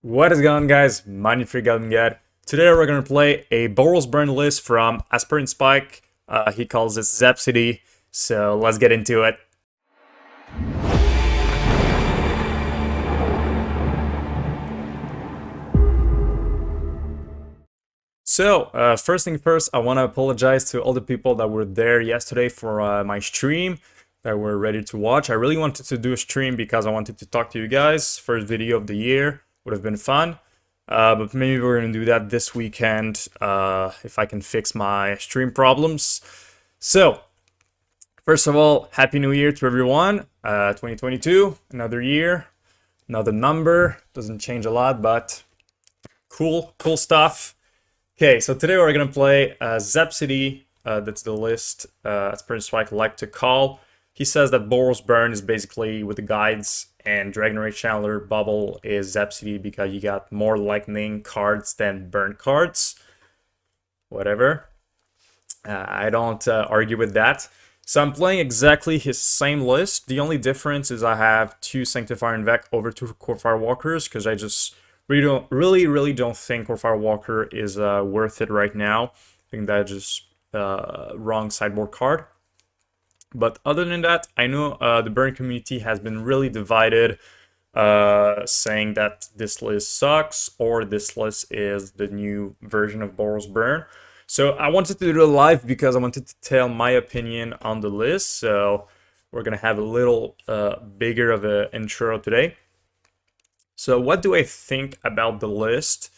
What is going on, guys? Monastery Swiftspear. Today we're going to play a Boros burn list from Aspiringspike. He calls it Zepsity, so let's get into it. So, first thing first, I want to apologize to all the people that were there yesterday for my stream, that were ready to watch. I really wanted to do a stream because I wanted to talk to you guys. First video of the year. Would have been fun, but maybe we're gonna do that this weekend if I can fix my stream problems. So, first of all, Happy New Year to everyone. 2022, another year, another number. Doesn't change a lot, but cool stuff. Okay, so today we're gonna play Zepsity. That's the list Aspiringspike like to call. He says that Boros burn is basically with the guides, and Dragon Rage Channeler Bauble is Zepsity because you got more lightning cards than burn cards. Whatever. I don't argue with that. So I'm playing exactly his same list. The only difference is I have 2 Sanctifier en-Vec over 2 Core Firewalkers because I just really don't think Core Firewalker is worth it right now. I think that's just wrong sideboard card. But other than that, I know the burn community has been really divided, saying that this list sucks or this list is the new version of Boros burn. So I wanted to do it live because I wanted to tell my opinion on the list. So we're going to have a little bigger of an intro today. So what do I think about the list?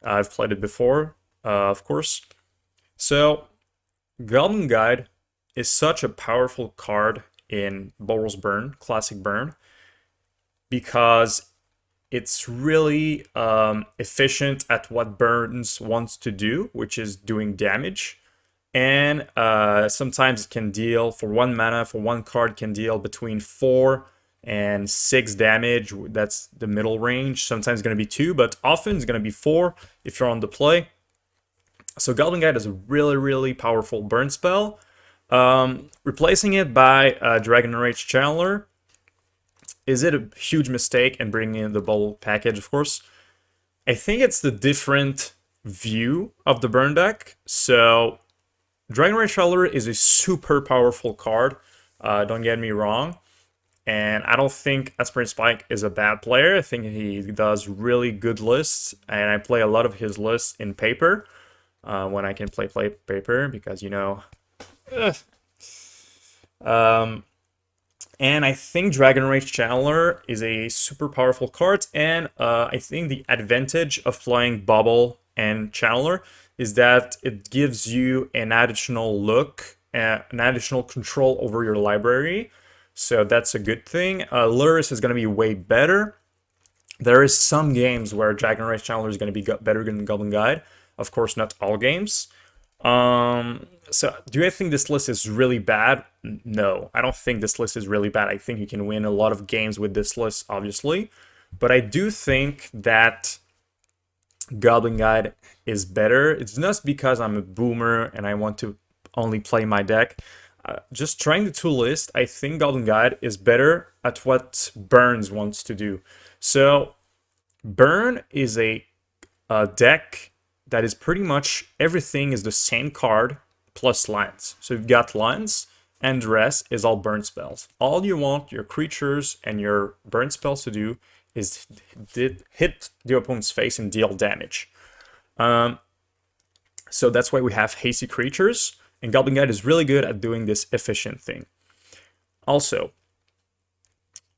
I've played it before, of course. So Goblinguide is such a powerful card in Boros burn, classic burn, because it's really efficient at what burns wants to do, which is doing damage. And sometimes it can deal, for 1 mana, for 1 card, can deal between 4 and 6 damage. That's the middle range. Sometimes it's going to be 2, but often it's going to be 4 if you're on the play. So Goblinguide is a really powerful burn spell. Replacing it by Dragon Rage Channeler, is it a huge mistake? And bringing in the Bauble package, of course. I think it's the different view of the burn deck. So Dragon Rage Channeler is a super powerful card, don't get me wrong. And I don't think Aspiringspike is a bad player. I think he does really good lists, and I play a lot of his lists in paper when I can play paper, because, you know... And I think Dragon Rage Channeler is a super powerful card, and I think the advantage of playing Bauble and Channeler is that it gives you an additional look, an additional control over your library, so that's a good thing. Lurrus is going to be way better. There is some games where Dragon Rage Channeler is going to be better than Goblinguide. Of course, not all games. So do I think this list is really bad? No, I don't think this list is really bad. I think you can win a lot of games with this list, obviously. But I do think that Goblinguide is better. It's not because I'm a boomer and I want to only play my deck. Just trying the 2 lists, I think Goblinguide is better at what Burns wants to do. So Burn is a deck that is pretty much everything is the same card plus lands. So you've got lands, and the rest is all burn spells. All you want your creatures and your burn spells to do is hit the opponent's face and deal damage. So that's why we have hasty creatures, and Goblinguide is really good at doing this efficient thing. Also,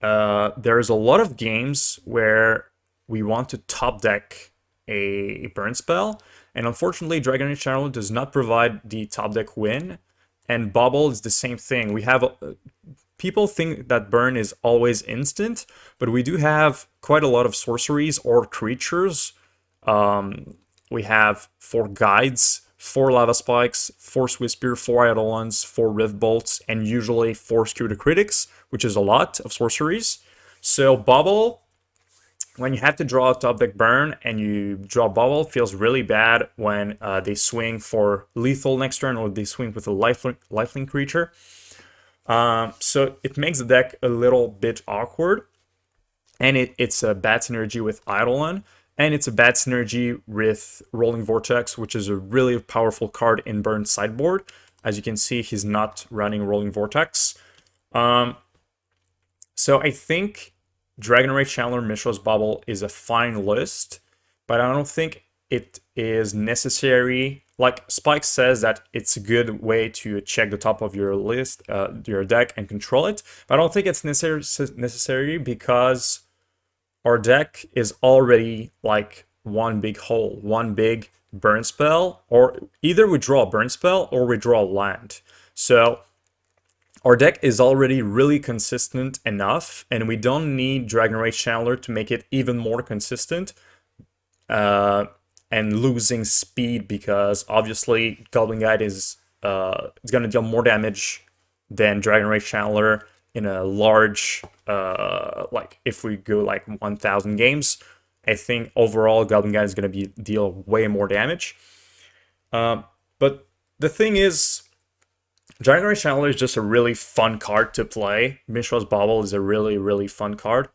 there's a lot of games where we want to top deck a burn spell, and unfortunately Dragon Rage Channeler does not provide the top deck win, and Bauble is the same thing. We have people think that burn is always instant, but we do have quite a lot of sorceries or creatures. We have 4 guides, 4 lava spikes, 4 Swiftspear, 4 Eidolons, 4 rift bolts, and usually 4 skew to critics, which is a lot of sorceries. So Bauble, when you have to draw a top deck burn and you draw Bauble, feels really bad when they swing for lethal next turn or they swing with a lifelink creature. So it makes the deck a little bit awkward. And it's a bad synergy with Eidolon. and it's a bad synergy with Rolling Vortex, which is a really powerful card in Burn sideboard. As you can see, he's not running Rolling Vortex. So I think Dragon Rage Chandler Mishra's Bauble is a fine list, but I don't think it is necessary. Like Spike says that it's a good way to check the top of your list, your deck, and control it, but I don't think it's necessary because our deck is already like one big hole, one big burn spell, or either we draw a burn spell or we draw a land. So our deck is already really consistent enough, and we don't need Dragon Rage Chandler to make it even more consistent and losing speed, because obviously Goblin Guide is it's going to deal more damage than Dragon Rage Chandler in a large, like if we go like 1,000 games. I think overall Goblin Guide is going to deal way more damage. But the thing is, Dragon Rage Chandler is just a really fun card to play. Mishra's Bauble is a really, really fun card.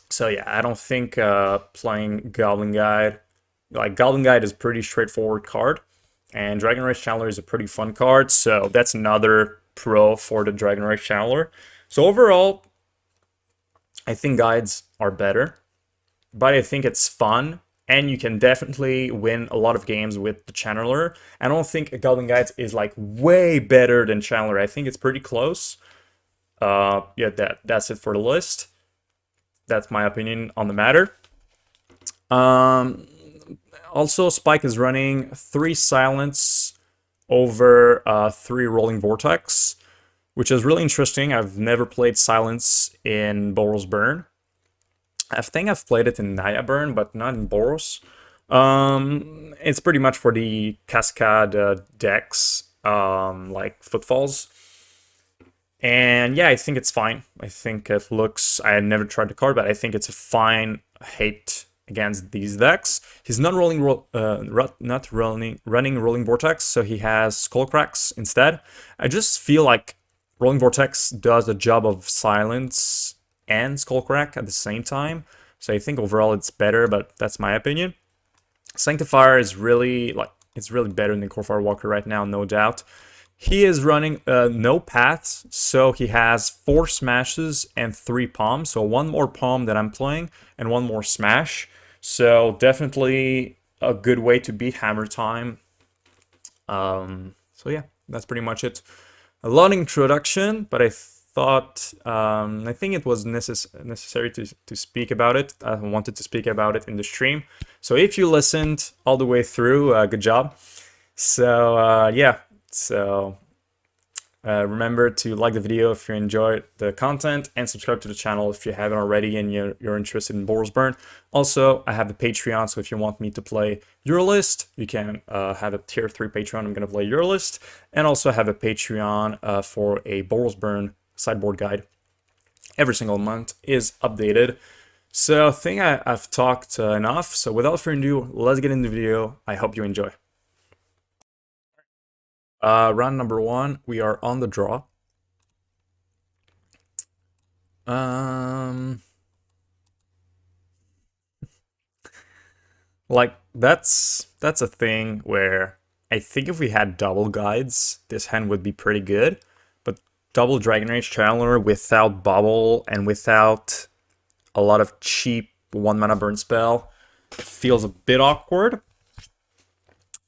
So yeah, I don't think playing Goblin Guide... Like, Goblin Guide is a pretty straightforward card, and Dragon Rage Chandler is a pretty fun card, so that's another pro for the Dragon Rage Chandler. So overall, I think guides are better, but I think it's fun, and you can definitely win a lot of games with the Channeler. I don't think Goblin Guides is like way better than Channeler. I think it's pretty close. Yeah, that's it for the list. That's my opinion on the matter. Also, Spike is running 3 Silence over 3 Rolling Vortex, which is really interesting. I've never played Silence in Boros Burn. I think I've played it in Naya Burn, but not in Boros. It's pretty much for the Cascade decks, like Footfalls. And yeah, I think it's fine. I think it looks... I never tried the card, but I think it's a fine hate against these decks. He's not running Rolling Vortex, so he has Skullcracks instead. I just feel like Rolling Vortex does the job of Silence and Skullcrack at the same time. So I think overall it's better, but that's my opinion. Sanctifier is really, like, it's really better than Corfire Walker right now, no doubt. He is running no paths, so he has 4 smashes and 3 palms. So 1 more palm that I'm playing and 1 more smash. So definitely a good way to beat Hammer Time. So yeah, that's pretty much it. A long introduction, but I thought, I think it was necessary to speak about it. I wanted to speak about it in the stream. So if you listened all the way through, good job. So yeah. So remember to like the video if you enjoyed the content, and subscribe to the channel if you haven't already and you're interested in Boros Burn. Also, I have the Patreon, so if you want me to play your list, you can have a tier 3 Patreon. I'm going to play your list. And also have a Patreon for a Boros Burn sideboard guide. Every single month is updated. So I think I've talked enough. So without further ado, let's get into the video. I hope you enjoy. Round number 1, we are on the draw. Like, that's a thing where I think if we had double guides, this hand would be pretty good. But double Dragon Rage Chandler without Bauble and without a lot of cheap 1-mana burn spell feels a bit awkward.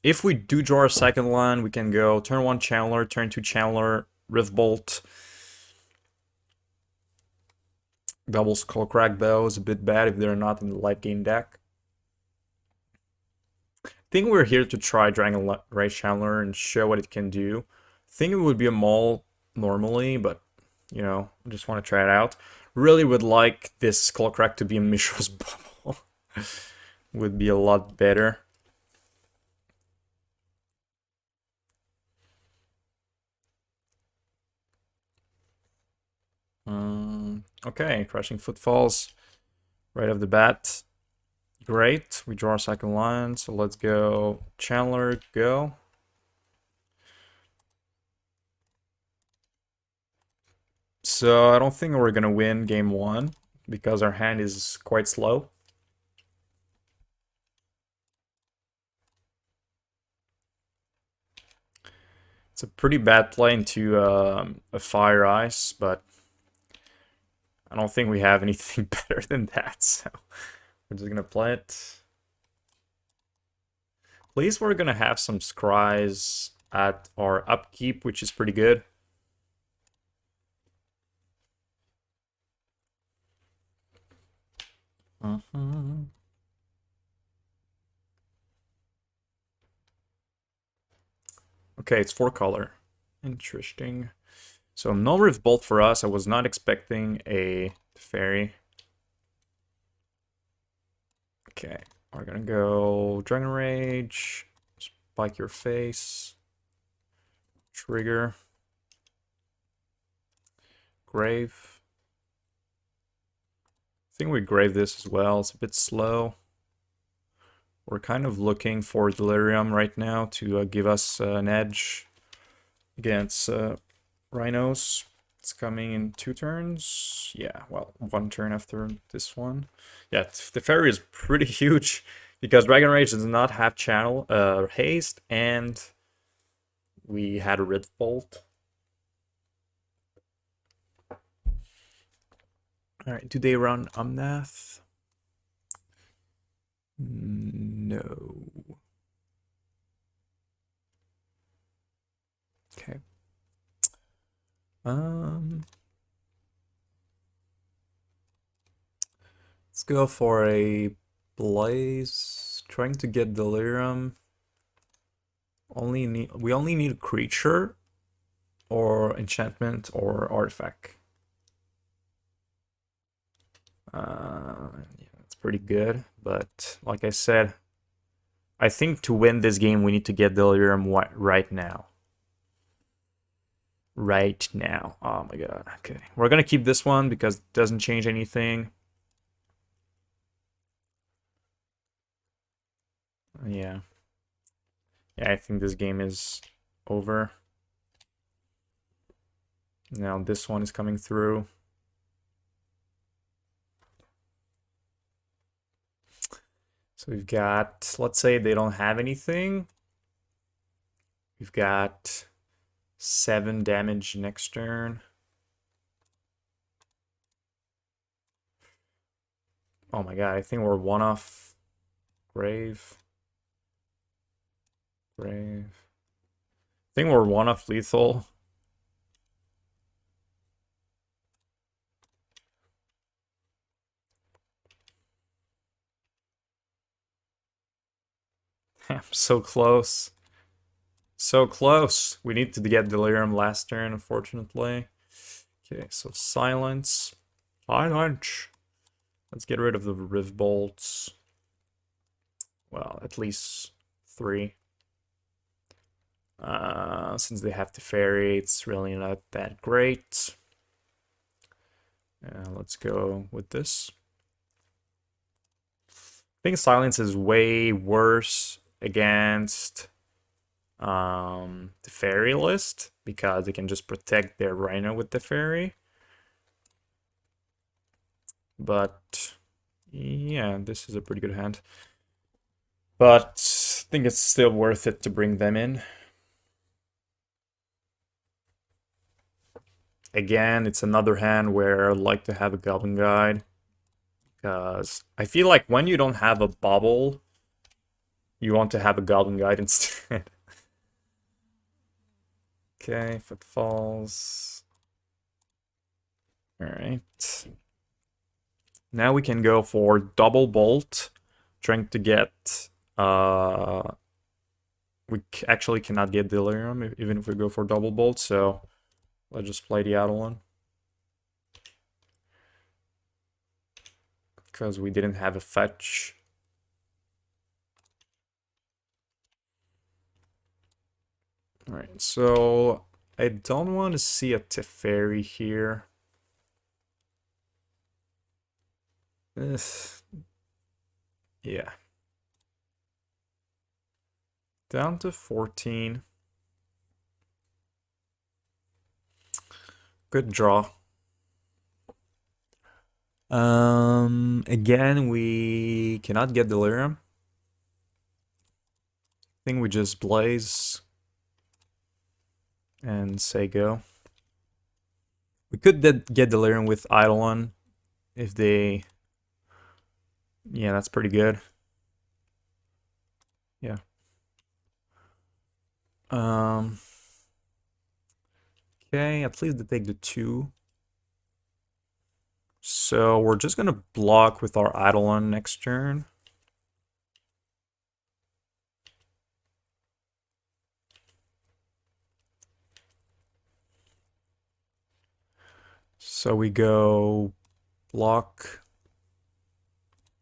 If we do draw a second land, we can go turn 1 Chandler, turn 2 Chandler, Riftbolt. Double Skullcrack, though, is a bit bad if they're not in the late game deck. I think we're here to try Dragon Rage Chandler and show what it can do. I think it would be a Maul normally, but, you know, I just want to try it out. Really would like this Skullcrack to be a Mishra's Bauble. Would be a lot better. Okay, Crashing Footfalls right off the bat. Great, we draw our second line, so let's go Chandler, go. So I don't think we're gonna win game 1 because our hand is quite slow. It's a pretty bad play into a Fire Ice, but I don't think we have anything better than that, so we're just gonna play it. At least we're gonna have some scries at our upkeep, which is pretty good. Okay, it's 4-color. Interesting. So no Rift Bolt for us. I was not expecting a fairy. Okay, we're gonna go Dragon Rage, spike your face, trigger, grave. I think we grave this as well. It's a bit slow. We're kind of looking for Delirium right now to give us an edge against Rhinos. It's coming in 2 turns. Yeah, well, 1 turn after this one. Yeah, the fairy is pretty huge because Dragon Rage does not have channel haste, and we had a Rift Bolt. Alright, do they run Omnath? No. Okay. Let's go for a Blaze. Trying to get Delirium. We only need a creature or enchantment or artifact. Yeah, that's pretty good, but like I said, I think to win this game we need to get Delirium right now. Right now. Oh my god. Okay. We're gonna keep this one because it doesn't change anything. Yeah. Yeah, I think this game is over. Now this one is coming through. So we've got, let's say they don't have anything. We've got 7 damage next turn. Oh my god, I think we're 1 off grave. I think we're 1 off lethal. I'm so close. So close. We need to get Delirium last turn, unfortunately. Okay, so silence. Silence. Let's get rid of the Rift Bolts. Well, at least 3. Since they have to fairy, it's really not that great. Let's go with this. I think silence is way worse against the fairy list because they can just protect their Rhino with the fairy. But yeah, this is a pretty good hand. But I think it's still worth it to bring them in. Again, it's another hand where I'd like to have a Goblin Guide. Because I feel like when you don't have a Bauble, you want to have a Goblin Guide instead. Okay, Footfalls. Alright. Now we can go for double bolt, trying to get... we actually cannot get Delirium even if we go for double bolt, so let's just play the Eidolon. Because we didn't have a fetch. Alright, so I don't want to see a Teferi here. Yeah. Down to 14. Good draw. Again, we cannot get Delirium. I think we just Blaze. and say go. We could get Delirium with Eidolon if they... Yeah, that's pretty good. Yeah. Okay, at least they take the 2. So we're just gonna block with our Eidolon next turn. So we go block,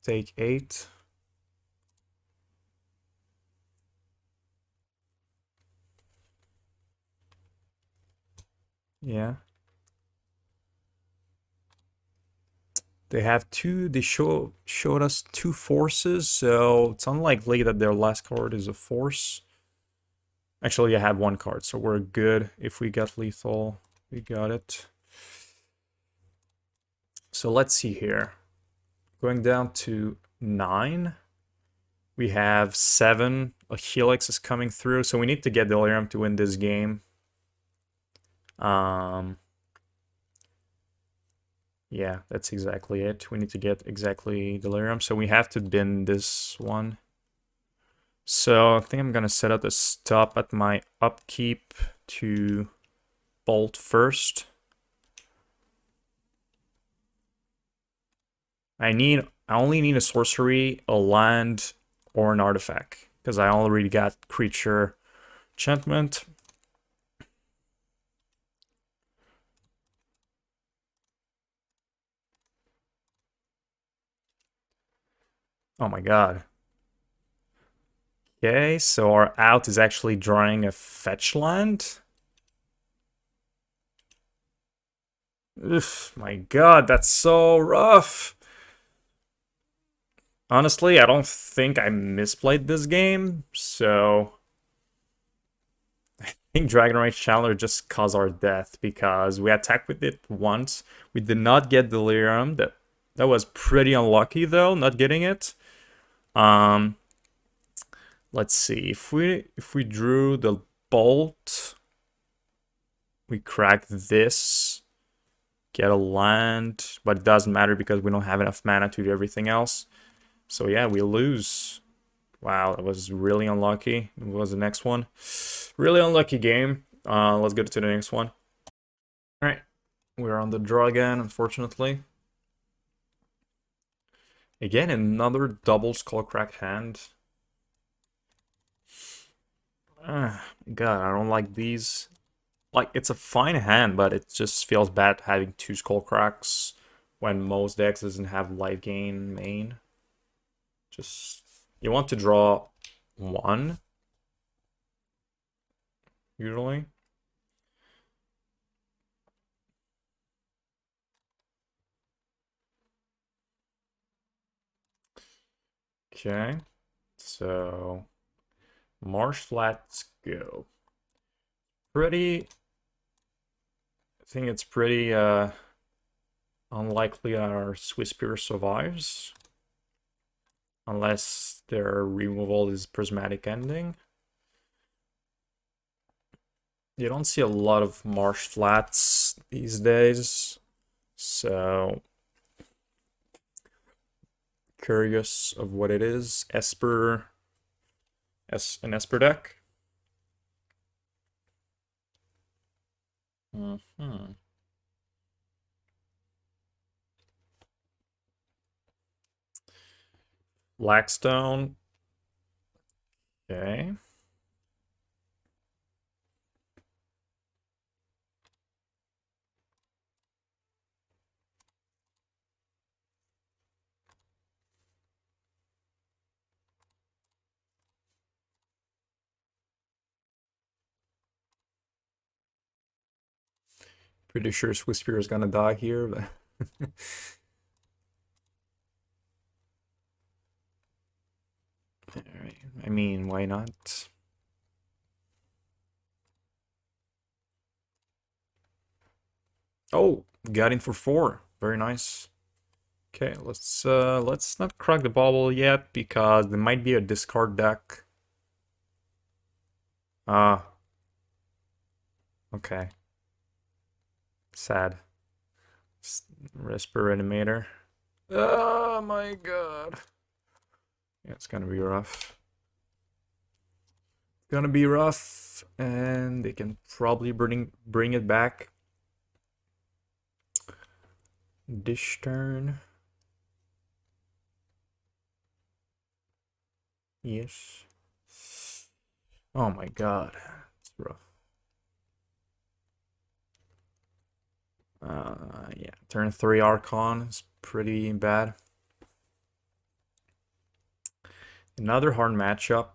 take 8. Yeah. They have 2, they showed us 2 forces, so it's unlikely that their last card is a force. Actually, I have 1 card, so we're good. If we get lethal, we got it. So let's see here. Going down to 9. We have 7. A Helix is coming through, so we need to get Delirium to win this game. Yeah, that's exactly it. We need to get exactly Delirium, so we have to bin this one. So I think I'm gonna set up a stop at my upkeep to bolt first. I only need a sorcery, a land, or an artifact, because I already got creature enchantment. Oh my god. Okay, so our out is actually drawing a fetch land. Oof, my god, that's so rough. Honestly, I don't think I misplayed this game, so I think Dragon Rage Challenger just caused our death because we attacked with it once. We did not get Delirium. That was pretty unlucky though, not getting it. Let's see. If we drew the bolt, we crack this, get a land, but it doesn't matter because we don't have enough mana to do everything else. So yeah, we lose. Wow, that was really unlucky. What was the next one? Really unlucky game. Let's get to the next one. All right, we're on the draw again, unfortunately. Again, another double Skullcrack hand. God, I don't like these. Like, it's a fine hand, but it just feels bad having 2 Skullcracks when most decks doesn't have life gain main. Just, you want to draw 1, usually. Okay, so Marsh Flats go. I think it's pretty unlikely our Swiftspear survives. Unless their removal is Prismatic Ending. You don't see a lot of Marsh Flats these days, so curious of what it is. An Esper deck. Blackstone. Okay. Pretty sure Swiftspear is gonna die here, but alright. I mean, why not? Oh, got in for 4. Very nice. Okay, let's not crack the Bauble yet because there might be a discard deck. Okay. Sad. Esper Reanimator. Oh my god. Yeah, it's gonna be rough. Gonna be rough, and they can probably bring it back. Dish turn. Yes. Oh my god. It's rough. Yeah, turn 3 Archon is pretty bad. Another hard matchup.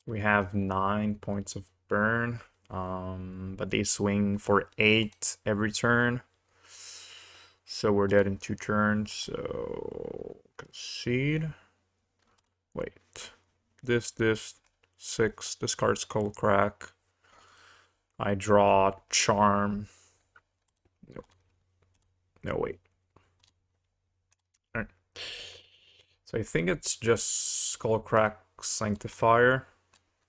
We have 9 points of burn, but they swing for 8 every turn. So we're dead in 2 turns, so concede. Wait. This, 6, discard Skullcrack. I draw Charm. Nope. No, wait. Alright. So I think it's just Skullcrack Sanctifier.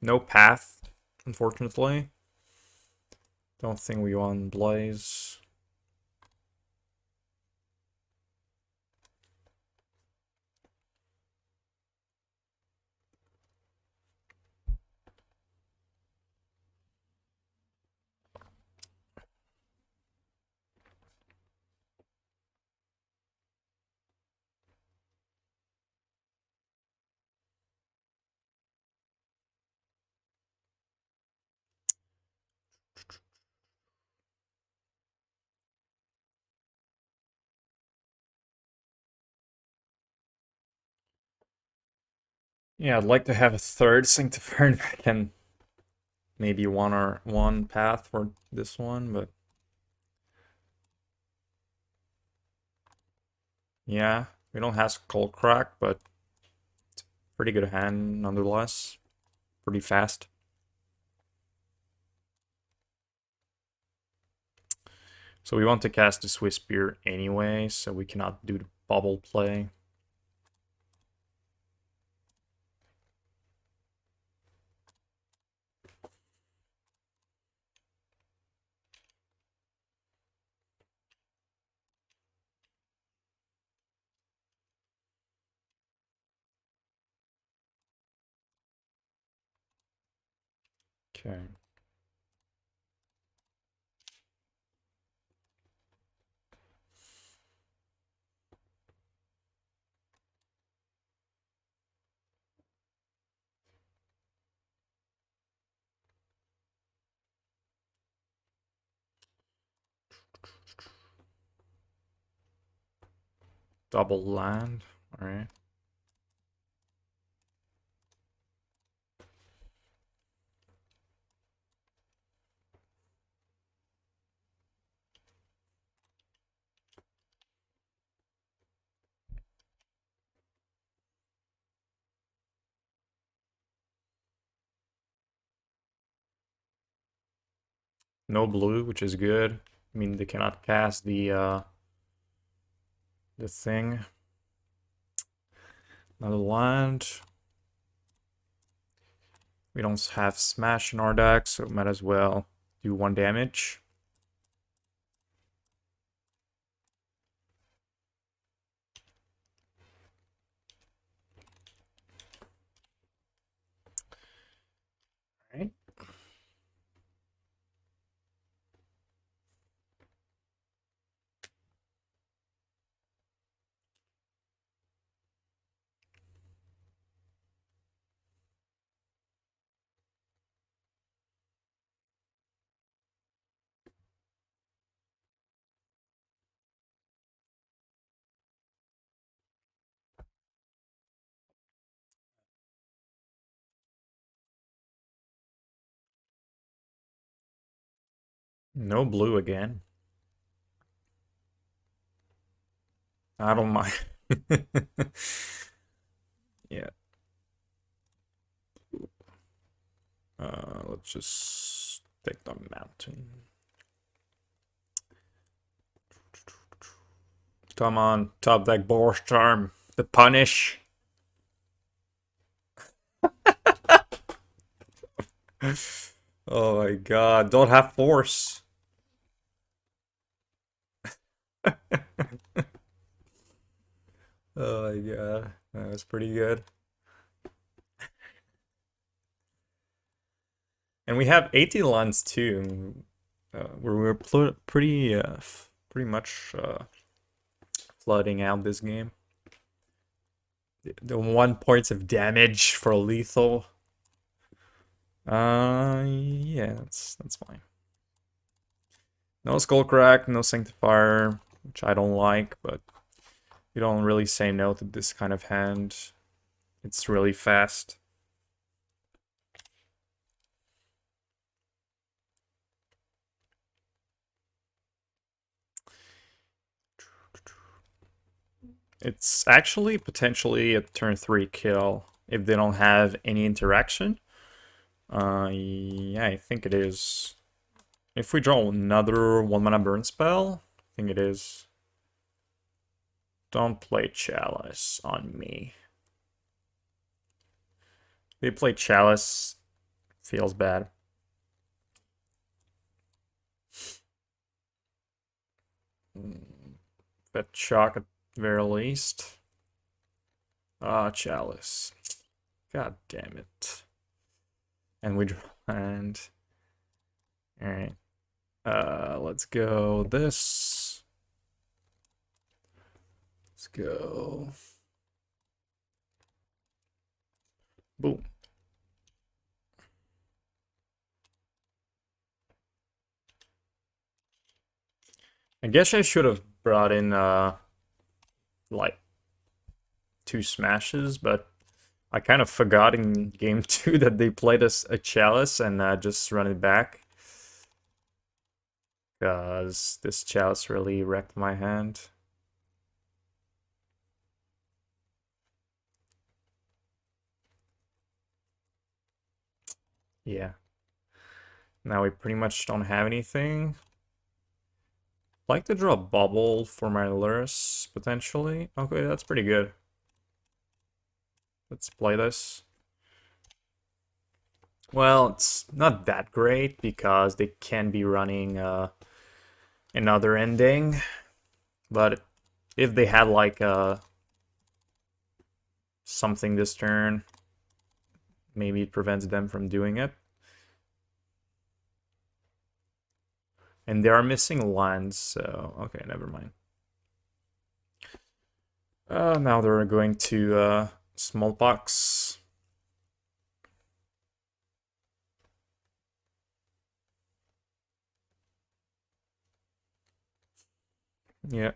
No path, unfortunately. Don't think we want Blaze. Yeah, I'd like to have a third Sanctifier if I can. Maybe one path for this one, but yeah, we don't have Skullcrack, but it's a pretty good hand nonetheless. Pretty fast. So we want to cast the Swiftspear anyway, so we cannot do the Bauble play. Okay. Double land, alright. No blue, which is good. I mean, they cannot cast the thing. Another land. We don't have Smash in our deck, so might as well do 1 damage. Alright. No blue again. I don't mind. Yeah. Let's just take the mountain. Come on, top deck Boros Charm. The punish. Oh my god, don't have force. Oh my god, that was pretty good. And we have Eidolons too. We're pretty much flooding out this game. The 1 points of damage for lethal. Yeah, that's fine. No Skullcrack, no Sanctifier, which I don't like, but you don't really say no to this kind of hand. It's really fast. It's actually potentially a turn 3 kill if they don't have any interaction. Yeah, I think it is. If we draw another 1 mana burn spell, I think it is. Don't play Chalice on me. They play Chalice, feels bad. But shock at the very least. Ah, Chalice. God damn it. And we draw hand. Alright. Let's go this. Let's go. Boom. I guess I should have brought in like 2 smashes, but I kind of forgot in game 2 that they played us a Chalice and just run it back. Because this Chalice really wrecked my hand. Yeah. Now we pretty much don't have anything. I'd like to draw a Bauble for my Lurrus, potentially. Okay, that's pretty good. Let's play this. Well, it's not that great because they can be running another ending. But if they had like something this turn, maybe it prevents them from doing it. And they are missing lands, so okay, never mind. Now they're going to Smallpox. Yeah.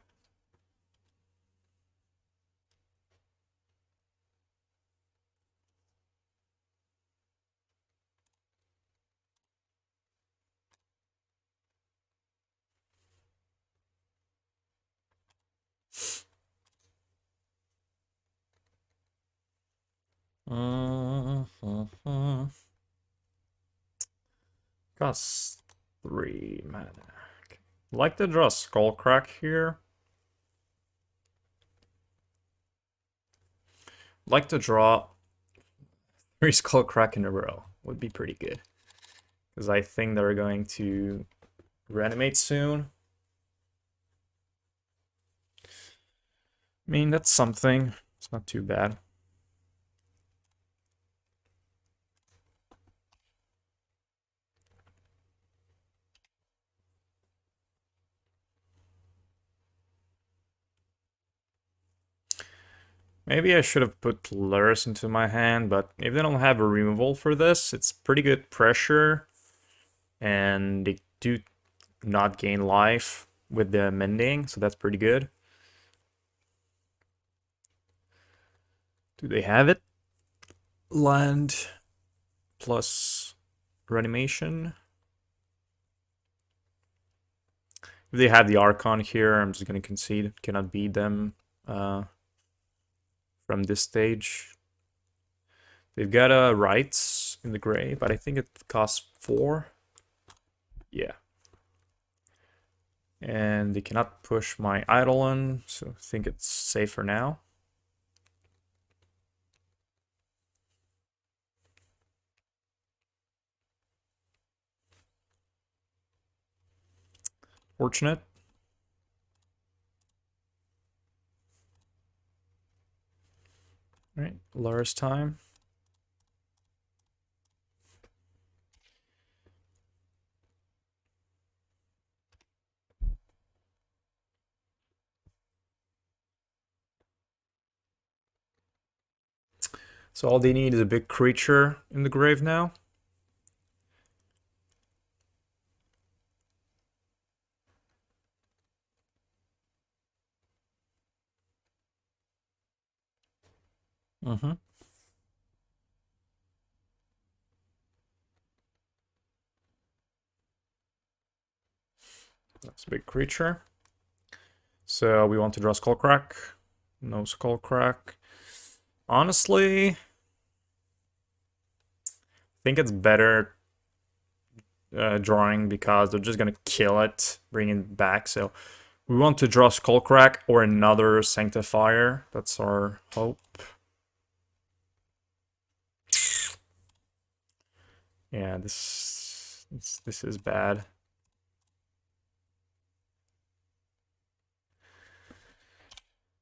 Costs 3 mana. I'd like to draw Skullcrack here. I'd like to draw 3 Skullcrack in a row. Would be pretty good. Because I think they're going to reanimate soon. I mean, that's something. It's not too bad. Maybe I should have put Lurrus into my hand, but if they don't have a removal for this, it's pretty good pressure. And they do not gain life with the mending, so that's pretty good. Do they have it? Land plus reanimation. If they have the Archon here, I'm just going to concede. Cannot beat them from this stage. They've got Rights in the gray, but I think it costs 4. Yeah. And they cannot push my Eidolon, so I think it's safer now. Fortunate. All right, Lurrus time. So all they need is a big creature in the grave now. Mm-hmm. That's a big creature. So we want to draw Skullcrack. No Skullcrack. Honestly, I think it's better drawing because they're just gonna kill it, bring it back. So we want to draw Skullcrack or another Sanctifier. That's our hope. Yeah, this is bad.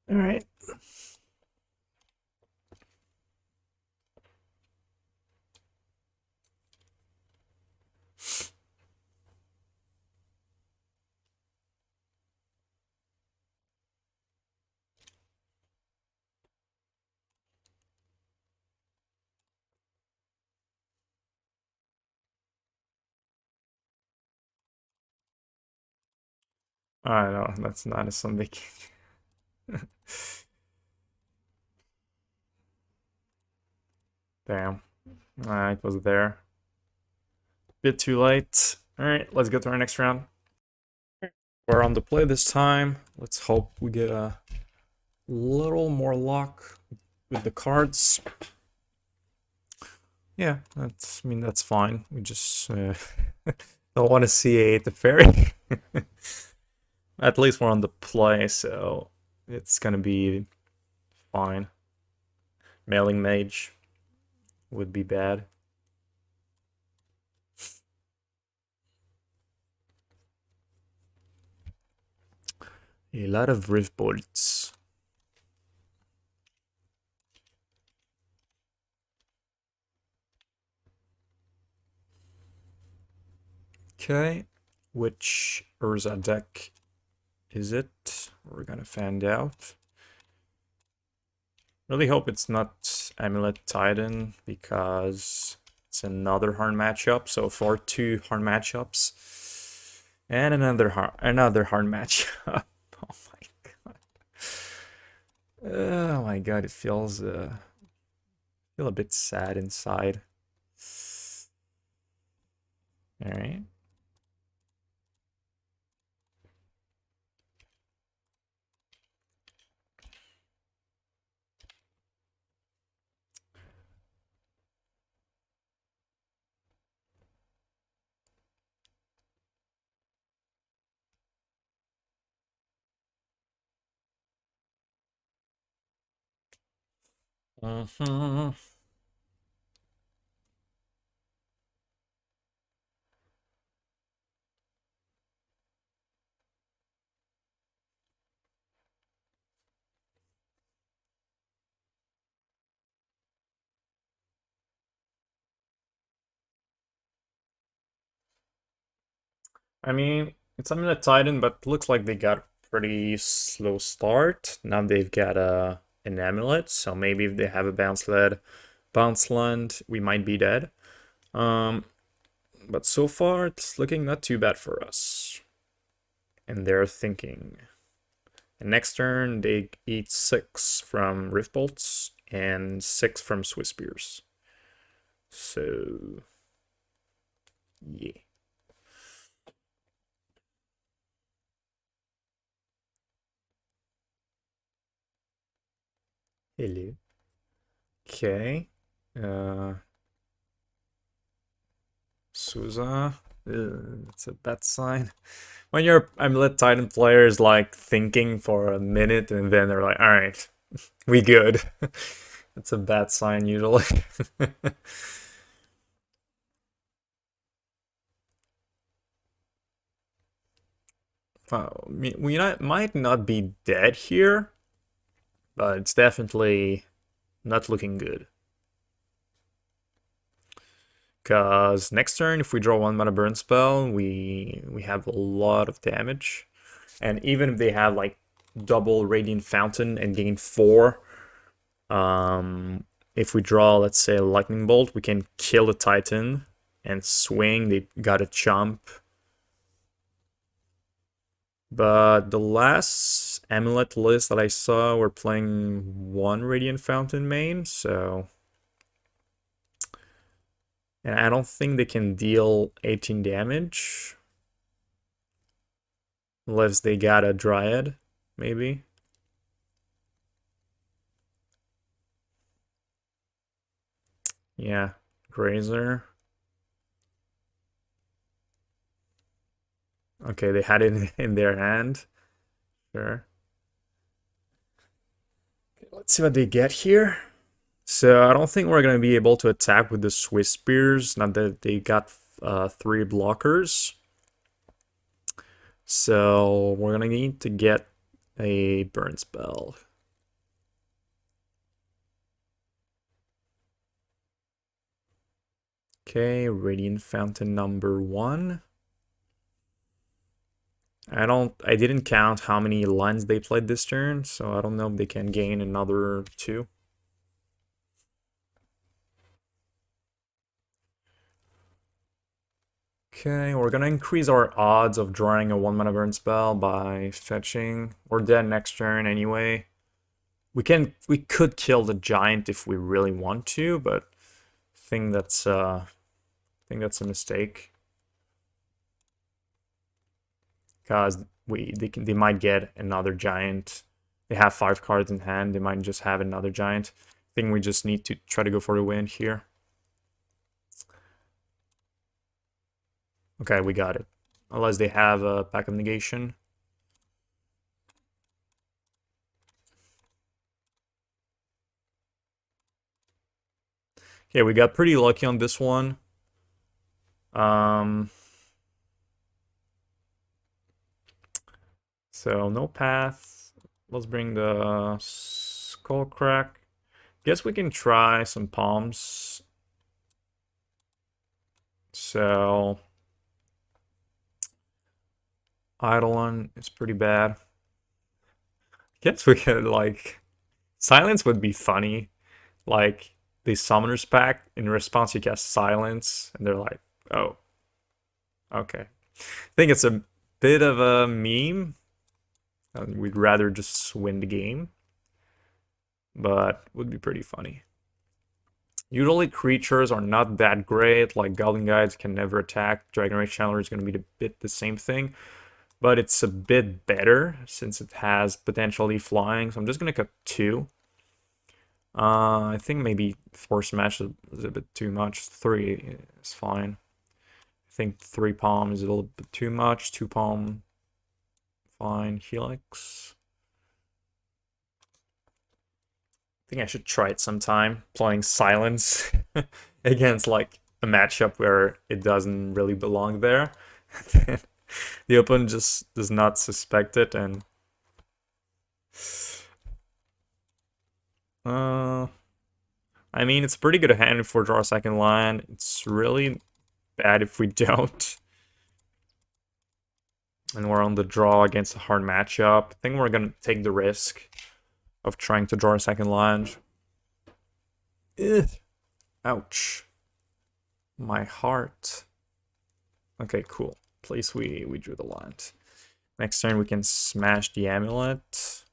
All right. I know, that's not a Sunbaked. Damn. It was there. Bit too late. Alright, let's go to our next round. We're on the play this time. Let's hope we get a little more luck with the cards. Yeah, that's fine. We just don't want to see the fairy. At least we're on the play, so it's gonna be fine. Mailing Mage would be bad. A lot of Rift Bolts. Okay, which Urza deck is it? We're gonna find out. Really hope it's not Amulet Titan because it's another hard matchup. So for 2 hard matchups and another hard matchup. Oh my god. Oh my god, it feels feel a bit sad inside. All right. Mm-hmm. I mean, it's Amulet Titan, but looks like they got a pretty slow start. Now they've got an amulet, so maybe if they have a bounce land, we might be dead. But so far it's looking not too bad for us. And they're thinking. And next turn they eat 6 from Rift Bolts and 6 from Swiftspears. So yeah. Hello. Okay. Souza. It's a bad sign. When your Amulet Titan player is like thinking for a minute and then they're like, alright, we good. That's a bad sign usually. We might not be dead here, but it's definitely not looking good. Because next turn, if we draw 1 mana burn spell, we have a lot of damage. And even if they have like double Radiant Fountain and gain 4, if we draw, let's say, a Lightning Bolt, we can kill the Titan and swing. They got a jump. But the last Amulet list that I saw were playing 1 Radiant Fountain main, so... And I don't think they can deal 18 damage. Unless they got a Dryad, maybe. Yeah, Grazer. Okay, they had it in their hand. Sure. Okay, let's see what they get here. So I don't think we're going to be able to attack with the Swiftspears, not that they got 3 blockers. So we're going to need to get a burn spell. Okay, Radiant Fountain number 1. I didn't count how many lines they played this turn, so I don't know if they can gain another 2. Okay, we're gonna increase our odds of drawing a 1 mana burn spell by fetching. We're dead next turn anyway. We could kill the giant if we really want to, but I think that's a mistake. Because they might get another giant. They have 5 cards in hand, they might just have another giant. I think we just need to try to go for the win here. Okay, we got it. Unless they have a pack of negation. Okay, we got pretty lucky on this one. So no path. Let's bring the Skullcrack. Guess we can try some palms. So Eidolon is pretty bad. Guess we could like silence would be funny. Like the summoners pack in response you cast silence and they're like, oh, okay. I think it's a bit of a meme. We'd rather just win the game, but would be pretty funny. Usually creatures are not that great, like Goblin can never attack. Dragon Rage Channeler is going to be a bit the same thing, but it's a bit better since it has potentially flying, so I'm just going to cut 2. I think maybe 4 smash is a bit too much. 3 is fine. I think 3 palm is a little bit too much. 2 palm, fine. Helix. I think I should try it sometime, playing silence against like a matchup where it doesn't really belong there. The opponent just does not suspect it, and I mean, it's a pretty good hand if we draw a second line. It's really bad if we don't. And we're on the draw against a hard matchup. I think we're gonna take the risk of trying to draw a second line. Ugh. Ouch. My heart. Okay, cool. At least we drew the line. Next turn we can smash the amulet.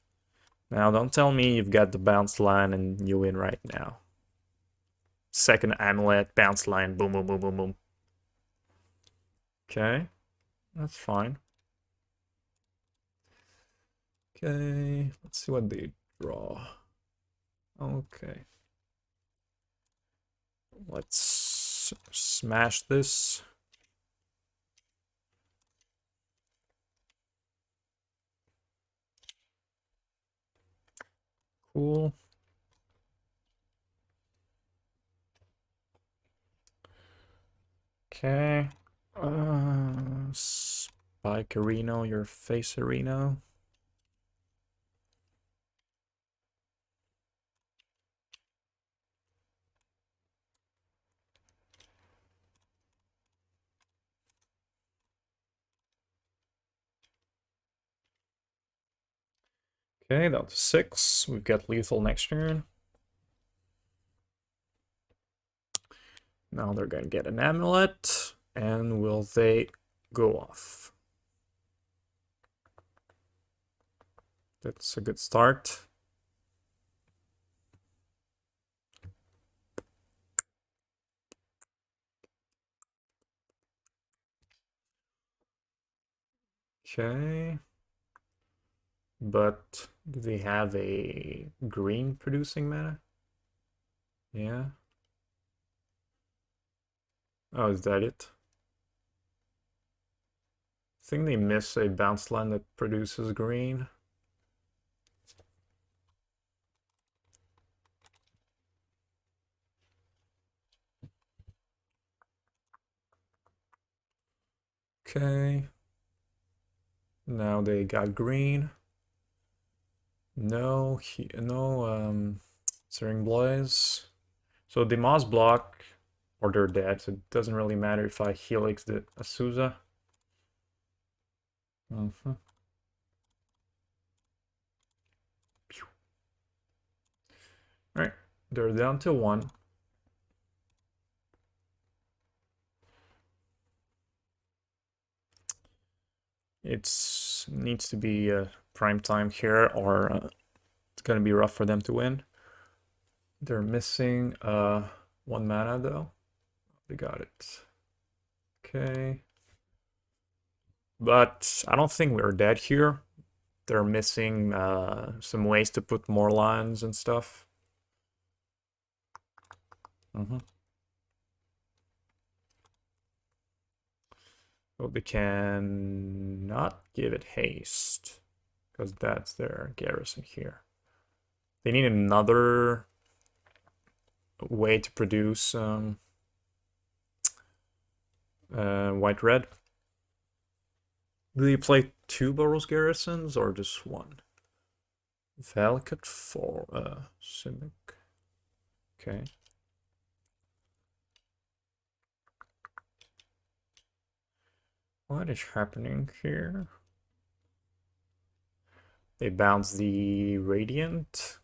Now don't tell me you've got the bounce line and you win right now. Second amulet, bounce line, boom, boom, boom, boom, boom. Okay, that's fine. Okay, let's see what they draw. Okay. Let's smash this. Cool. Okay. Spike Arena, your face Arena. Okay, down to 6. We've got lethal next turn. Now they're gonna get an amulet, and will they go off? That's a good start. Okay. But do they have a green producing mana? Yeah. Oh, is that it? I think they miss a bounce line that produces green. Okay. Now they got green. No, Searing Blaze. So the Moss block, or they're dead, so it doesn't really matter if I Helix the Azusa. Alright, they're down to 1. It needs to be prime time here, or it's gonna be rough for them to win. They're missing 1 mana though. They got it. Okay. But I don't think we're dead here. They're missing some ways to put more lines and stuff. So they can not give it haste, because that's their garrison here. They need another way to produce white-red. Do you play 2 Boros garrisons or just 1? Valcott for Simic. Okay. What is happening here? They bounce the Radiant.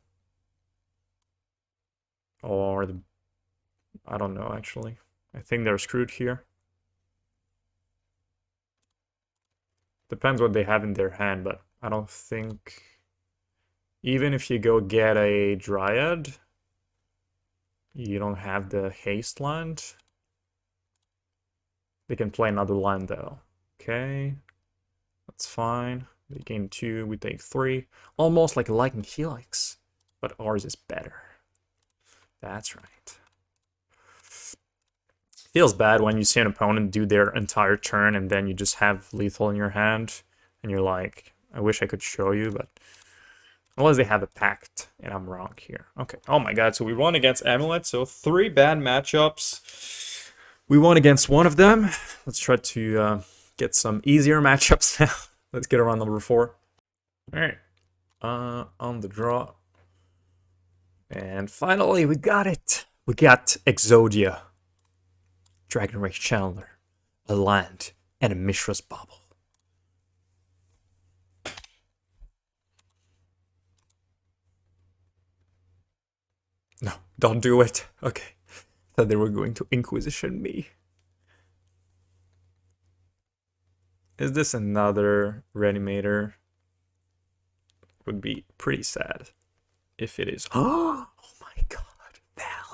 Or the... I don't know, actually. I think they're screwed here. Depends what they have in their hand, but I don't think... Even if you go get a Dryad, you don't have the haste land. They can play another land though. Okay, that's fine. They gain 2, we take 3. Almost like a Lightning Helix, but ours is better. That's right. Feels bad when you see an opponent do their entire turn and then you just have lethal in your hand and you're like, I wish I could show you, but unless they have a pact and I'm wrong here. Okay, oh my god, so we won against Amulet, so 3 bad matchups. We won against one of them. Let's try to get some easier matchups now. Let's get around number 4. Alright, on the draw. And finally, we got it. We got Exodia, Dragon Rage Chandler, a land, and a Mishra's Bauble. No, don't do it. Okay. Thought they were going to Inquisition me. Is this another Reanimator? Would be pretty sad if it is. Oh my god, value.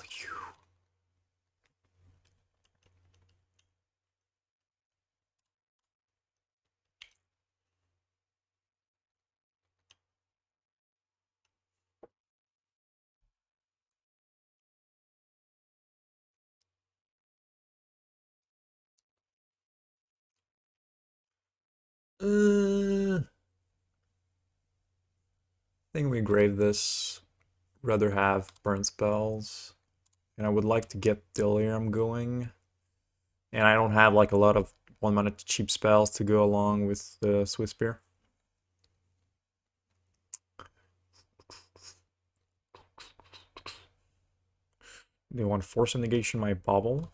I think we grade this rather have burn spells. And I would like to get Delirium going. And I don't have like a lot of 1-mana cheap spells to go along with the Swiftspear. They want to force a negation my Bauble.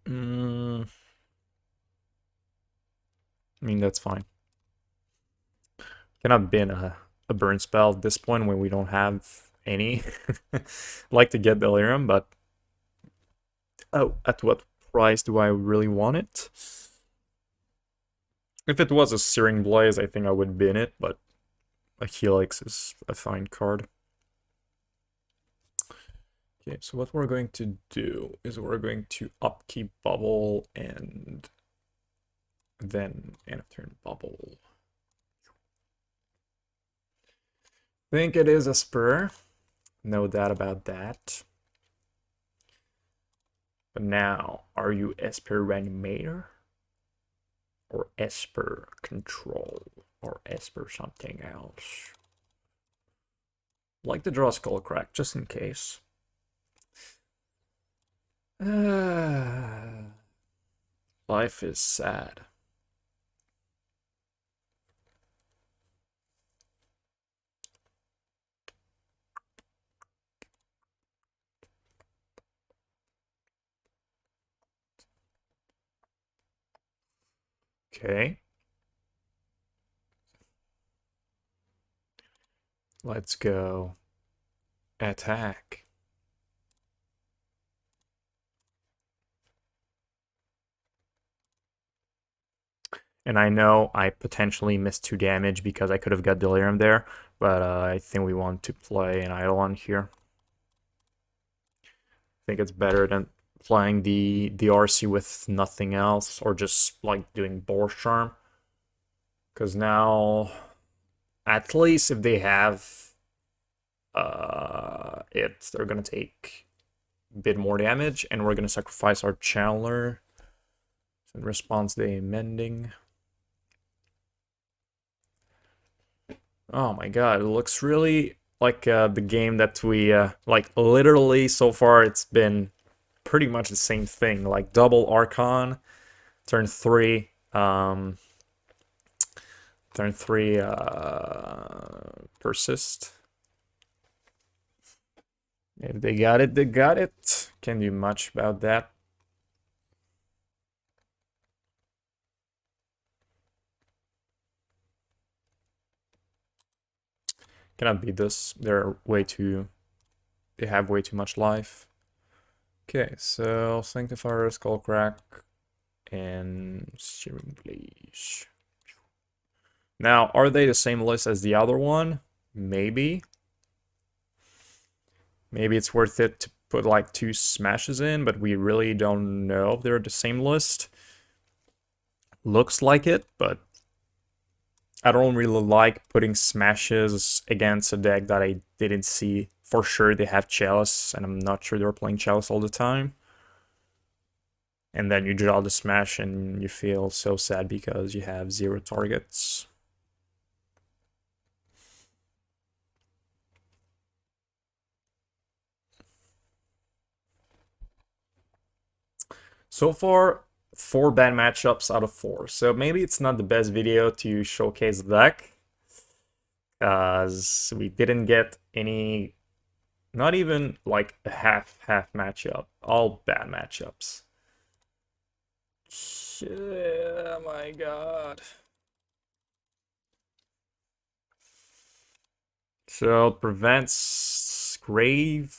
I mean, that's fine. Cannot bin a burn spell at this point when we don't have any. Like to get Delirium, but oh, at what price do I really want it? If it was a Searing Blaze, I think I would bin it, but a Helix is a fine card. Okay, so what we're going to do is we're going to upkeep Bauble and then end of turn Bauble. Think it is a Esper, no doubt about that. But now, are you Esper Reanimator? Or Esper Control? Or Esper something else? Like to draw Skullcrack, just in case. Life is sad. Okay. Let's go. Attack. And I know I potentially missed 2 damage because I could have got Delirium there, but I think we want to play an Eidolon here. I think it's better than playing the RC with nothing else, or just like doing Boros Charm. Because now, at least if they have it, they're gonna take a bit more damage, and we're gonna sacrifice our Channeler. So in response, they mending. Oh my god, it looks really like the game that we, like literally so far it's been pretty much the same thing. Like double Archon, turn 3, Persist. If they got it, they got it. Can't do much about that. Cannot beat this. They have way too much life. Okay, so Sanctifier, Skullcrack, and Searing Blaze. Now, are they the same list as the other one? Maybe. Maybe it's worth it to put like 2 smashes in, but we really don't know if they're the same list. Looks like it, but I don't really like putting smashes against a deck that I didn't see. For sure they have Chalice, and I'm not sure they're playing Chalice all the time. And then you draw the smash and you feel so sad because you have 0 targets. So far, 4 bad matchups out of 4. So maybe it's not the best video to showcase the deck, because we didn't get any, not even like a half matchup, all bad matchups. Oh my god. So it prevents Grave,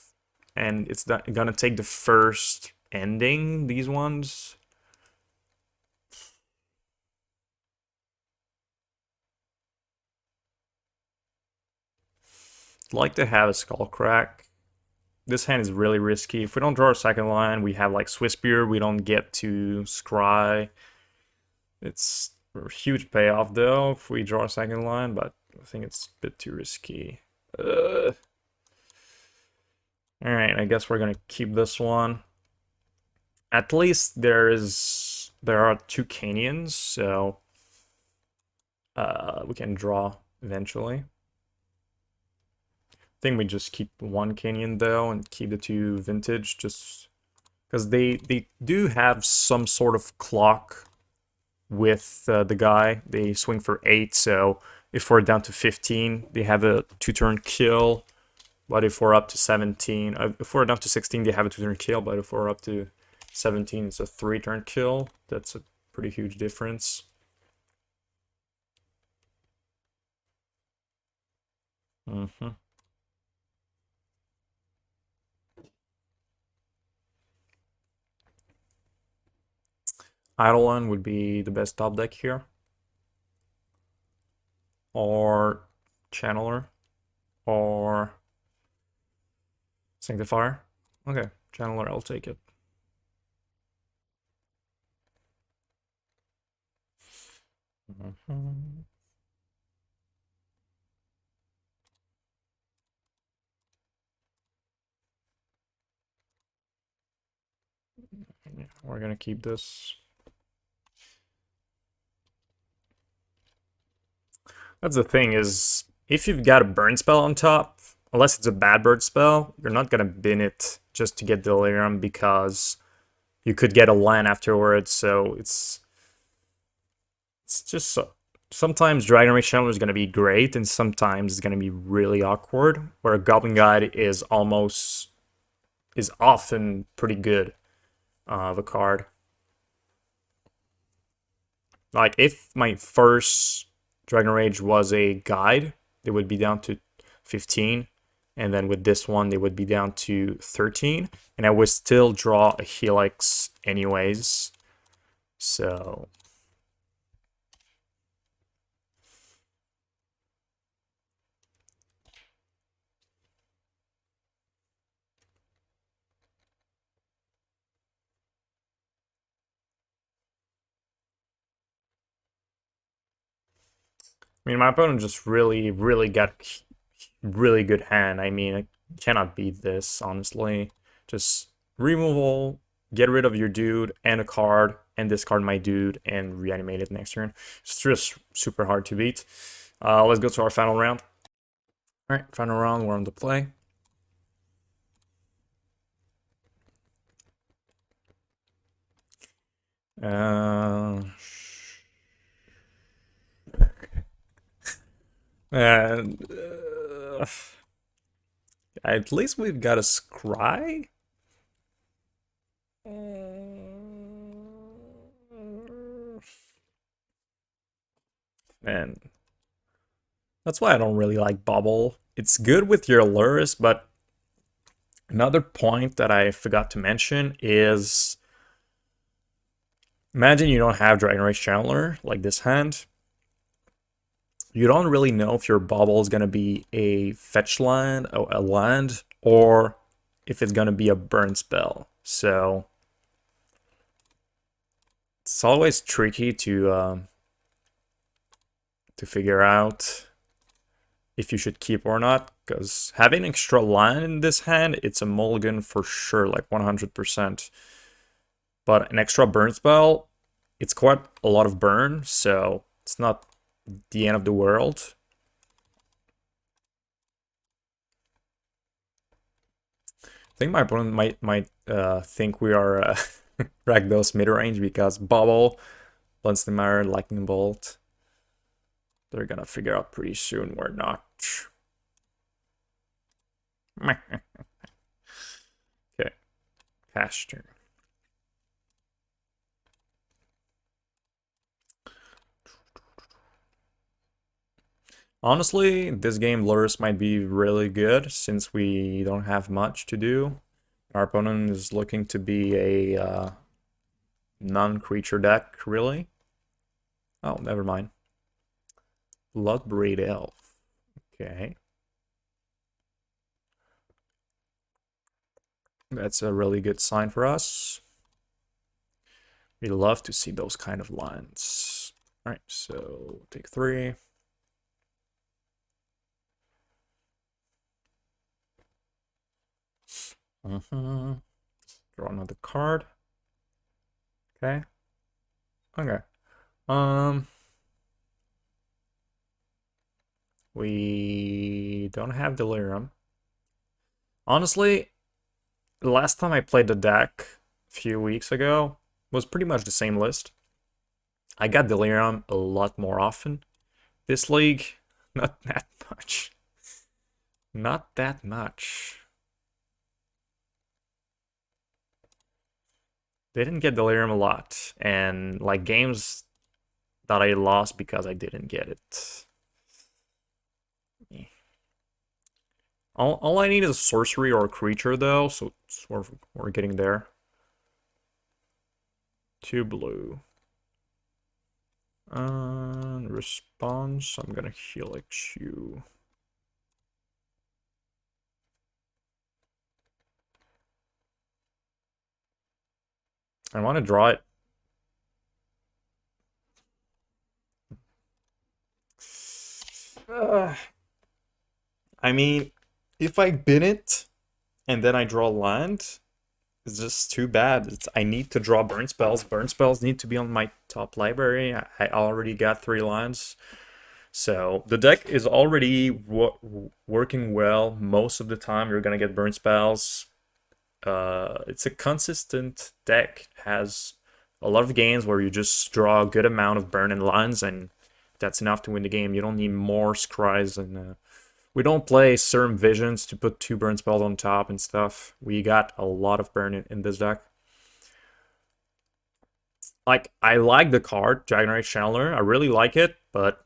and it's gonna take the first ending, these ones. I'd like to have a Skullcrack. This hand is really risky. If we don't draw a second line, we have like Swiftspear, we don't get to scry. It's a huge payoff though if we draw a second line, but I think it's a bit too risky. Alright, I guess we're gonna keep this one. At least there are 2 canyons, so we can draw eventually. I think we just keep 1 canyon though and keep the 2 vintage, just because they do have some sort of clock with the guy. They swing for 8, so if we're down to 15, they have a 2-turn kill. But if we're up to 17, if we're down to 16, they have a 2-turn kill. But if we're up to 17, it's a 3-turn kill. That's a pretty huge difference. Eidolon would be the best top deck here. Or Channeler. Or Sanctifier. Okay, Channeler, I'll take it. Yeah, we're gonna keep this. That's the thing is, if you've got a burn spell on top, unless it's a bad burn spell, you're not gonna bin it just to get Delirium because you could get a land afterwards, so it's just so. Sometimes Dragon Rage Channeler is going to be great, and sometimes it's going to be really awkward, where a Goblin Guide is often pretty good of a card. Like, if my first Dragon Rage was a guide, they would be down to 15, and then with this one, they would be down to 13, and I would still draw a Helix anyways, so... I mean, my opponent just really got really good hand. I mean, I cannot beat this, honestly. Just removal, get rid of your dude and a card, and discard my dude and reanimate it next turn. It's just super hard to beat. Let's go to our final round. Alright, final round, we're on the play. And at least we've got a scry. And that's why I don't really like Bauble. It's good with your Lurrus, but another point that I forgot to mention is, imagine you don't have Dragon Rage Channeler, like this hand. You don't really know if your Bauble is going to be a fetch land, a land, or if it's going to be a burn spell. So it's always tricky to figure out if you should keep or not, because having extra land in this hand, it's a mulligan for sure, like 100%. But an extra burn spell, it's quite a lot of burn, so it's not the end of the world. I think my opponent might think we are Rakdos mid-range because Bauble, Bloodstained Mire, Lightning Bolt. They're gonna figure out pretty soon we're not. Okay, cash turn. Honestly, this game Lurrus might be really good since we don't have much to do. Our opponent is looking to be a non-creature deck, really. Oh, never mind. Bloodbraid Elf. Okay. That's a really good sign for us. We love to see those kind of lines. Alright, so take 3. Draw another card. Okay. Okay. Um, we don't have Delirium. Honestly, the last time I played the deck a few weeks ago was pretty much the same list. I got Delirium a lot more often. This league, not that much. Not that much. Didn't get Delirium a lot, and like games that I lost because I didn't get it. All I need is a sorcery or a creature though, so we're getting there. 2 blue. Response, I'm gonna Helix you. I want to draw it. I mean, if I bin it and then I draw land, it's just too bad. I need to draw burn spells. Burn spells need to be on my top library. I already got 3 lands. So the deck is already working well. Most of the time you're gonna get burn spells. It's a consistent deck. It has a lot of games where you just draw a good amount of burn and lands, and that's enough to win the game. You don't need more scries, and we don't play certain visions to put 2 burn spells on top and stuff. We got a lot of burn in this deck. Like, I like the card, Jagnite Channeler. I really like it, but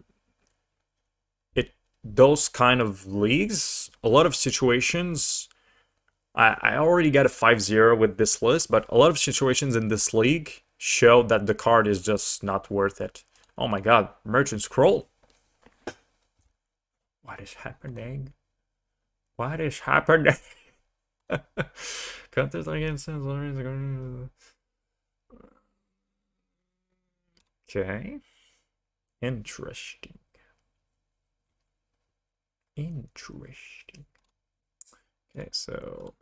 those kind of leagues, a lot of situations, I already got a 5-0 with this list, but a lot of situations in this league show that the card is just not worth it. Oh my god, Merchant Scroll. What is happening? What is happening? Contest against okay. Interesting. Interesting. Okay, so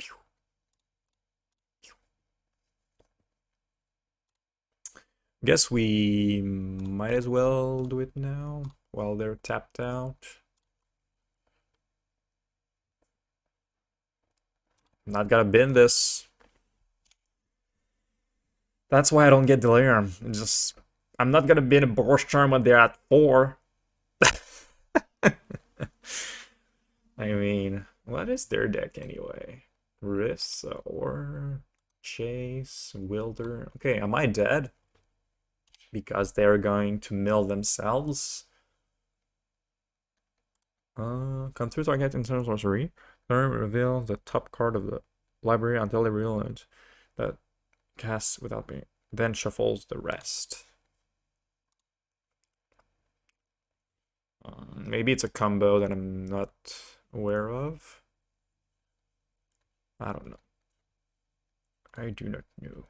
guess we might as well do it now while they're tapped out. I'm not gonna bin this. That's why I don't get Delirium. I'm not gonna bin a Boros Charm when they're at 4. I mean, what is their deck anyway? Rissa or Chase, Wilder. Okay, am I dead? Because they're going to mill themselves. Control target internal sorcery. Reveal the top card of the library until they reveal that casts without being. Then shuffles the rest. Maybe it's a combo that I'm not aware of. I don't know. I do not know.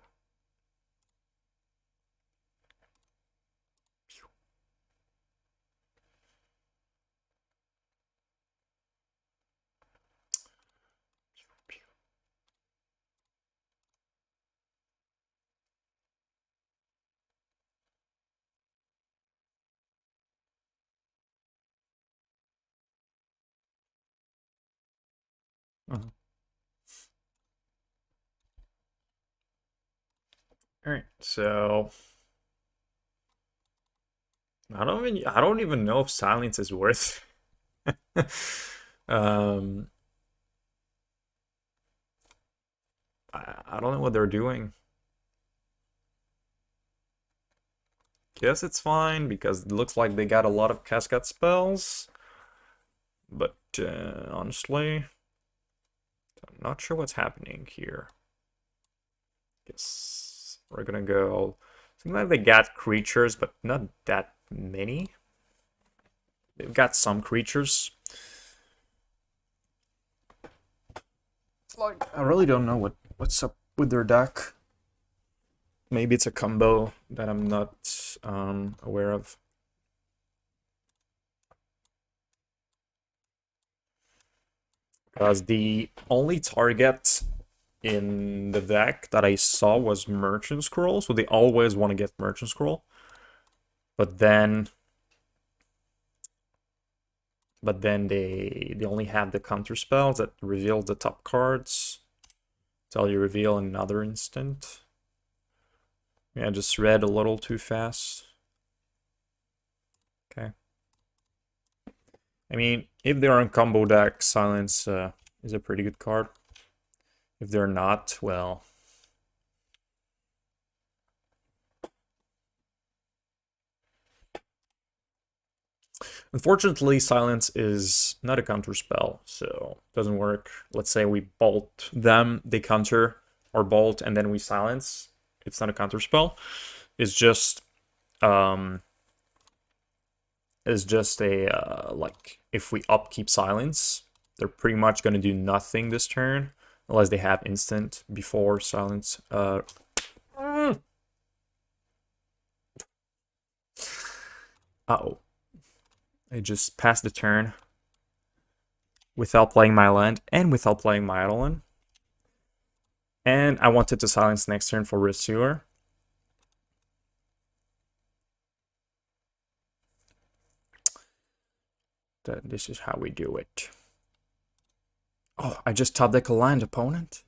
Alright, so I don't even know if silence is worth um I don't know what they're doing. Guess it's fine because it looks like they got a lot of cascade spells. But honestly, I'm not sure what's happening here. Guess we're gonna go. Seems like they got creatures, but not that many. They've got some creatures. Like, I really don't know what's up with their deck. Maybe it's a combo that I'm not aware of. Because the only target in the deck that I saw was Merchant Scroll, so they always want to get Merchant Scroll. But then they only have the counter spells that reveal the top cards. Tell you reveal in another instant. Yeah, I just read a little too fast. Okay. I mean, if they're on combo deck, Silence is a pretty good card. If they're not, well... Unfortunately, Silence is not a counter spell, so it doesn't work. Let's say we bolt them, they counter or bolt, and then we silence. It's not a counter spell. It's just a like if we upkeep Silence, they're pretty much gonna do nothing this turn unless they have instant before Silence. Uh-oh. I just passed the turn without playing my land and without playing my Eidolon. And I wanted to silence next turn for Rescuer. This is how we do it. Oh, I just top deck a land, opponent.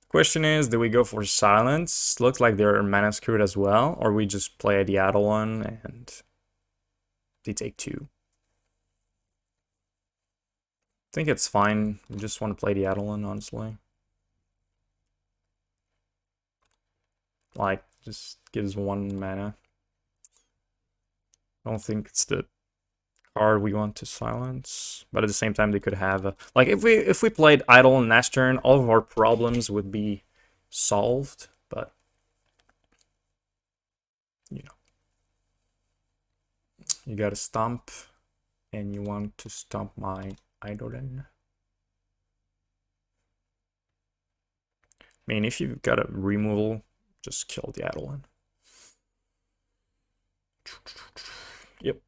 Question is, do we go for silence? Looks like they're mana screwed as well, or we just play the Eidolon and they take 2. I think it's fine. We just want to play the Eidolon, honestly. Like, just gives 1 mana. I don't think it's the card we want to silence, but at the same time they could have a, like if we played Eidolon last turn, all of our problems would be solved, but you know, you gotta stomp, and you want to stomp my Eidolon. I mean, if you've got a removal, just kill the Eidolon. Yep.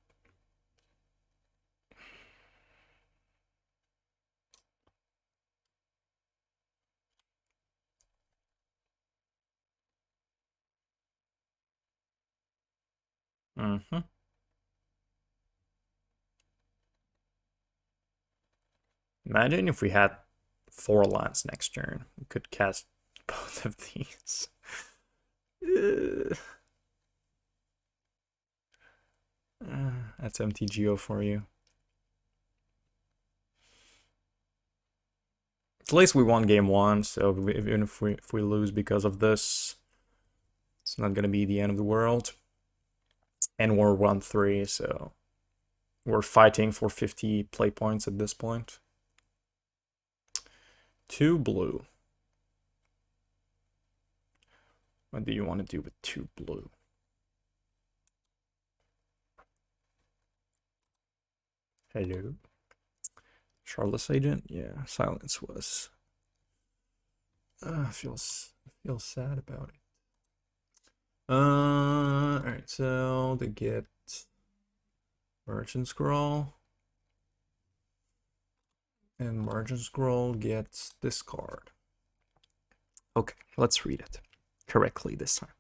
Imagine if we had 4 lands next turn. We could cast both of these. That's mtgo for you. At least we won game 1, so even if we lose because of this, it's not gonna be the end of the world. And we're 1-3, so we're fighting for 50 play points at this point. 2 blue. What do you want to do with 2 blue? Hello? Charlotte's Agent? Yeah, silence was. Feels sad about it. Alright, so they get Merchant Scroll. And Merchant Scroll gets this card. Okay, let's read it correctly this time.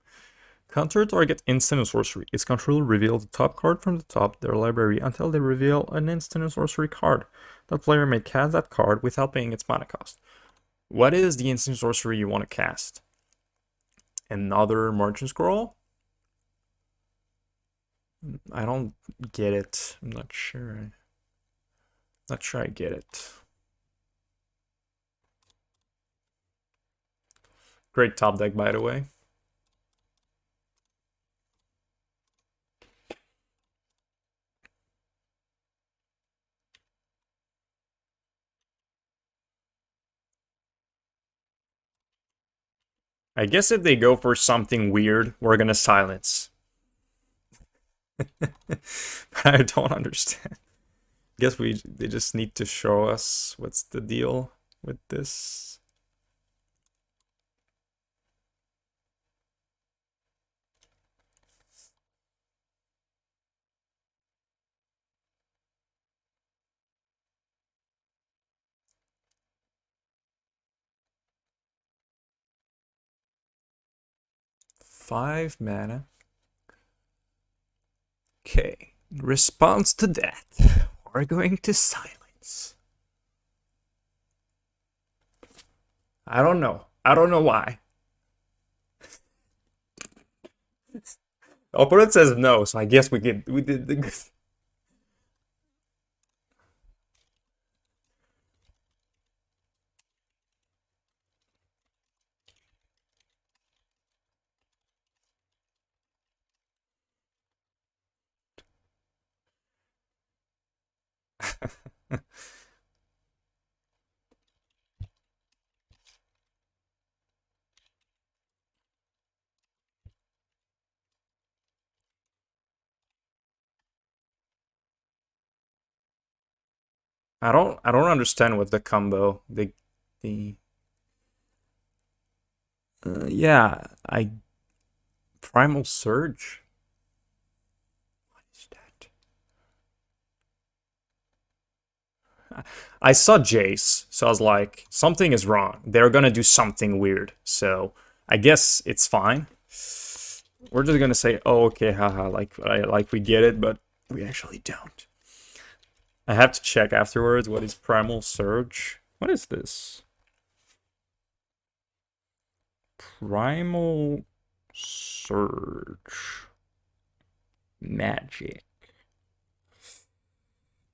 Counter target instant and sorcery. Its controller reveals the top card from the top of their library until they reveal an instant and sorcery card. That player may cast that card without paying its mana cost. What is the instant sorcery you want to cast? Another Merchant Scroll? I don't get it. I'm not sure. Not sure I get it. Great top deck, by the way. I guess if they go for something weird, we're gonna silence. But I don't understand. Guess they just need to show us what's the deal with this. 5 mana. Okay. Response to that, we're going to silence. I don't know. I don't know why. Opponent says no, so I guess we did the good. I don't understand what the combo the yeah, I Primal Surge. What is that? I saw Jace, so I was like, something is wrong. They're gonna do something weird. So I guess it's fine. We're just gonna say, oh, okay, haha, like we get it, but we actually don't. I have to check afterwards what is Primal Surge. What is this? Primal Surge. Magic.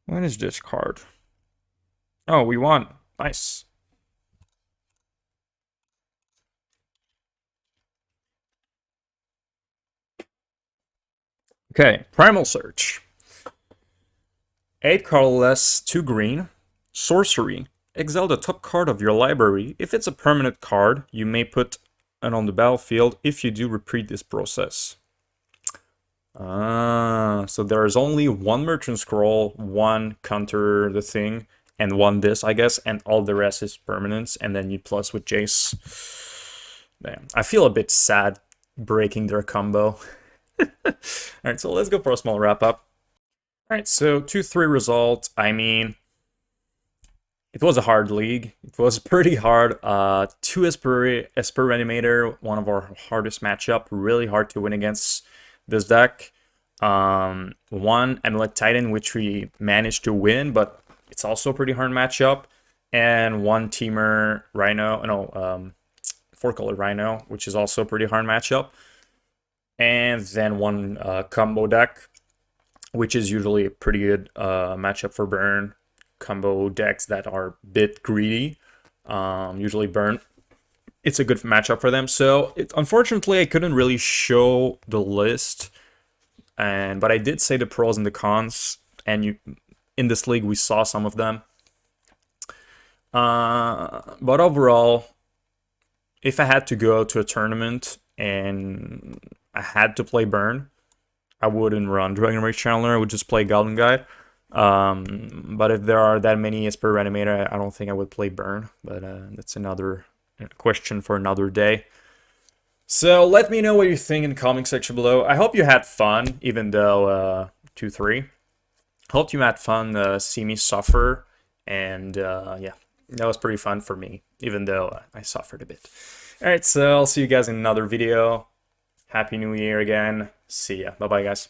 What is this card? Oh, we won. Nice. Okay, Primal Surge. 8 colorless, 2 green. Sorcery. Exile the top card of your library. If it's a permanent card, you may put it on the battlefield. If you do, repeat this process. So there is only 1 Merchant Scroll, 1 counter the thing, and 1 this, I guess, and all the rest is permanents, and then you plus with Jace. Damn, I feel a bit sad breaking their combo. Alright, so let's go for a small wrap-up. Alright, so 2-3 result. I mean, it was a hard league. It was pretty hard. 2 Esper Reanimator, one of our hardest matchup. Really hard to win against this deck. 1 Amulet Titan, which we managed to win, but it's also a pretty hard matchup. And 1 Teamer Rhino, no, 4-color Rhino, which is also a pretty hard matchup. And then 1 combo deck, which is usually a pretty good matchup for burn. Combo decks that are a bit greedy, usually burn. It's a good matchup for them. So unfortunately, I couldn't really show the list, but I did say the pros and the cons. And in this league, we saw some of them. But overall, if I had to go to a tournament and I had to play burn, I wouldn't run Dragon Rage Chandler. I would just play Golden Guide. But if there are that many Esper Reanimator, I don't think I would play burn. But that's another question for another day. So let me know what you think in the comment section below. I hope you had fun, even though 2-3. Hope you had fun see me suffer. And yeah, that was pretty fun for me, even though I suffered a bit. Alright, so I'll see you guys in another video. Happy New Year again. See ya. Bye-bye, guys.